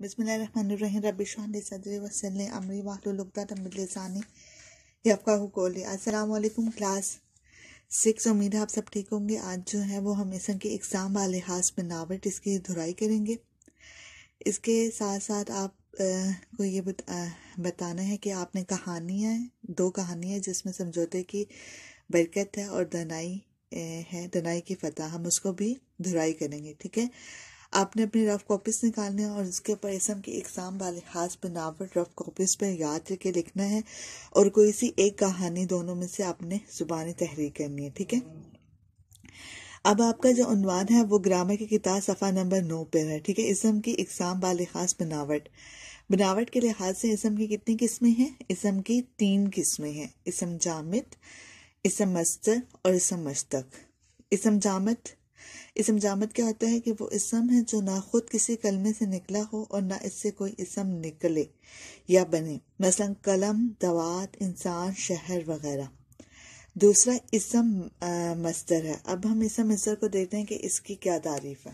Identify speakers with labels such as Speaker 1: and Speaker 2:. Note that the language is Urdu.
Speaker 1: بسم اللہ الرحمن الرحیم رب اشرح لی صدری ویسر لی امری واحلل عقدۃ من لسانی یفقہوا قولی۔ السلام علیکم کلاس 6، امید ہے آپ سب ٹھیک ہوں گے۔ آج جو ہے وہ ہم اسم کے اقسام والے خاص بناوٹ اس کی دہرائی کریں گے۔ اس کے ساتھ ساتھ آپ کو یہ بتانا ہے کہ آپ نے کہانیاں 2 کہانیاں جس میں سمجھوتے کی برکت ہے اور دنائی ہے، دنائی کی فتح، ہم اس کو بھی دہرائی کریں گے، ٹھیک ہے۔ آپ نے اپنی رف کاپیز نکالنے ہیں اور اس کے اوپر اسم کی اقسام والے خاص بناوٹ رف کاپیز پہ یاد رکھ کے لکھنا ہے، اور کوئی سی ایک کہانی دونوں میں سے آپ نے زبانی تحریر کرنی ہے، ٹھیک ہے۔ اب آپ کا جو عنوان ہے وہ گرامر کی کتاب صفحہ نمبر 9 پر ہے، ٹھیک ہے۔ اسم کی اقسام والے خاص بناوٹ کے لحاظ سے اسم کی کتنی قسمیں ہیں؟ اسم کی 3 قسمیں ہیں: اسم جامد، اسم مصدر اور اسم مشتق۔ اسم جامد کیا ہوتا ہے کہ وہ اسم ہے جو نہ خود کسی کلمے سے نکلا ہو اور نہ اس سے کوئی اسم نکلے یا بنے، مثلا قلم، دوات، انسان، شہر وغیرہ۔ دوسرا اسم مصدر ہے۔ اب ہم اسم مصدر کو دیکھتے ہیں کہ اس کی کیا تعریف ہے۔